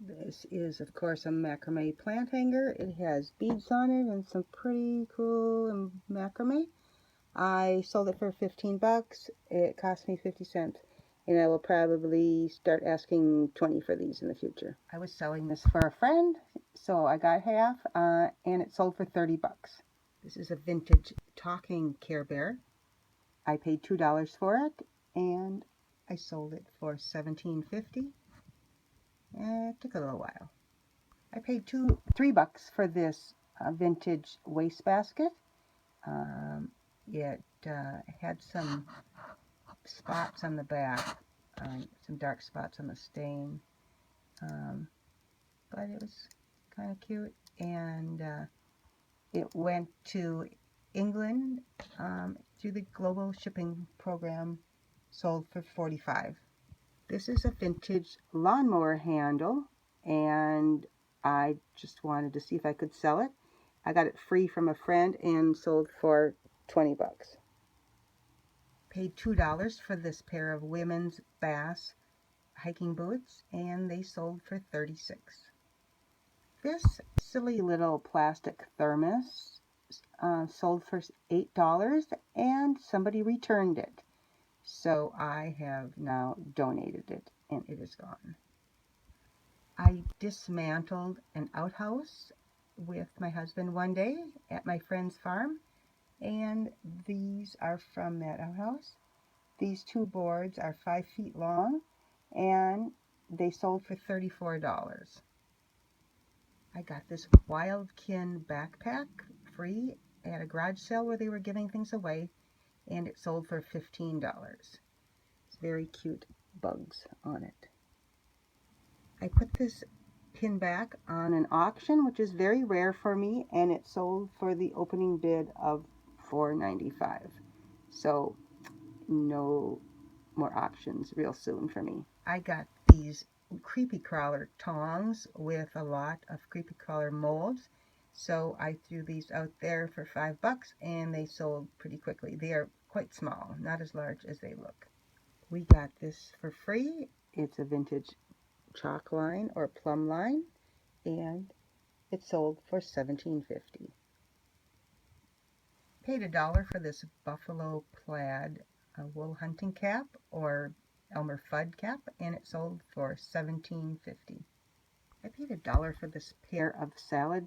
This is, of course, a macrame plant hanger. It has beads on it and some pretty cool macrame. I sold it for 15 bucks. It cost me 50 cents. And I will probably start asking 20 for these in the future. I was selling this for a friend, so I got half, and it sold for 30 bucks. This is a vintage talking Care Bear. I paid $2 for it, and I sold it for $17.50. It took a little while. I paid $3 for this vintage wastebasket. It had some spots on the back, some dark spots on the stain, but it was kind of cute, and it went to England through the global shipping program, sold for $45. This is a vintage lawnmower handle, and I just wanted to see if I could sell it. I got it free from a friend and sold for 20 bucks. Paid $2 for this pair of women's Bass hiking boots, and they sold for 36. This silly little plastic thermos sold for $8, and somebody returned it. So I have now donated it, and it is gone. I dismantled an outhouse with my husband one day at my friend's farm, and these are from that outhouse. These two boards are 5 feet long, and they sold for $34. I got this Wildkin backpack free at a garage sale where they were giving things away, and it sold for $15. It's very cute bugs on it. I put this pin back on an auction, which is very rare for me, and it sold for the opening bid of $4.95. So no more auctions real soon for me. I got these creepy crawler tongs with a lot of creepy crawler molds, so I threw these out there for $5, and they sold pretty quickly. They are quite small, not as large as they look. We got this for free. It's a vintage chalk line or plumb line, and it sold for $17.50. Paid $1 for this buffalo plaid wool hunting cap or Elmer Fudd cap, and it sold for $17.50. I paid $1 for this pair of salad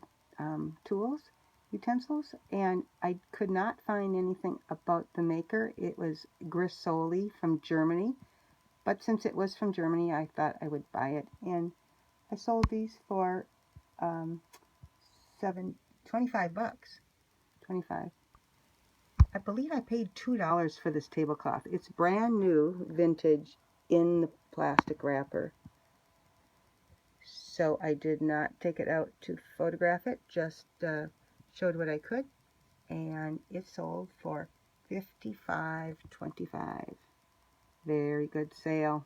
utensils, and I could not find anything about the maker. It was Grisoli from Germany, but since it was from Germany, I thought I would buy it, and I sold these for 25 bucks. 25. I believe I paid $2 for this tablecloth. It's brand new, vintage, in the plastic wrapper. So I did not take it out to photograph it, just showed what I could, and it sold for $55.25. Very good sale.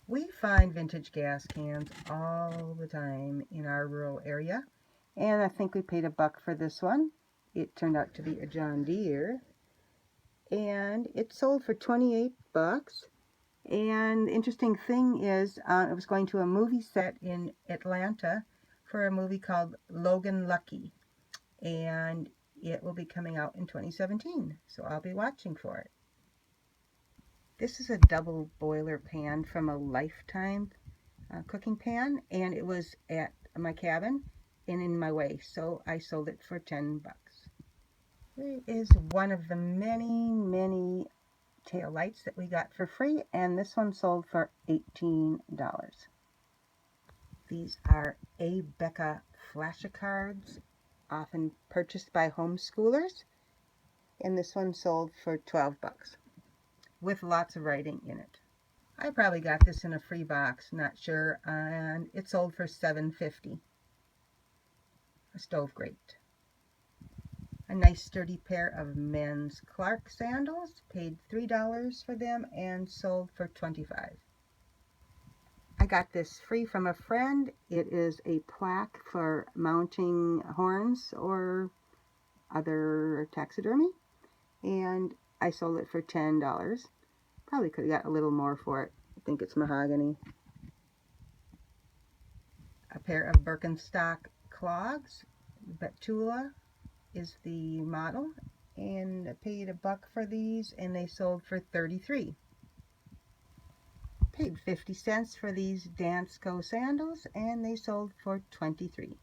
We find vintage gas cans all the time in our rural area, and I think we paid $1 for this one. It turned out to be a John Deere, and it sold for 28 bucks. And the interesting thing is, it was going to a movie set in Atlanta for a movie called Logan Lucky, and it will be coming out in 2017, so I'll be watching for it. This is a double boiler pan from a Lifetime cooking pan, and it was at my cabin and in my way, so I sold it for 10 bucks. Here is one of the many tail lights that we got for free, and this one sold for $18. These are Becca flashcards, often purchased by homeschoolers, and this one sold for 12 bucks with lots of writing in it. I probably got this in a free box, not sure, and it sold for $7.50. A stove grate. A nice sturdy pair of men's Clark sandals, paid $3 for them and sold for $25. I got this free from a friend. It is a plaque for mounting horns or other taxidermy, and I sold it for $10. Probably could have got a little more for it. I think it's mahogany. a pair of Birkenstock clogs. Betula is the model, and I paid $1 for these, and they sold for 33. Paid 50 cents for these Dansko sandals, and they sold for 23.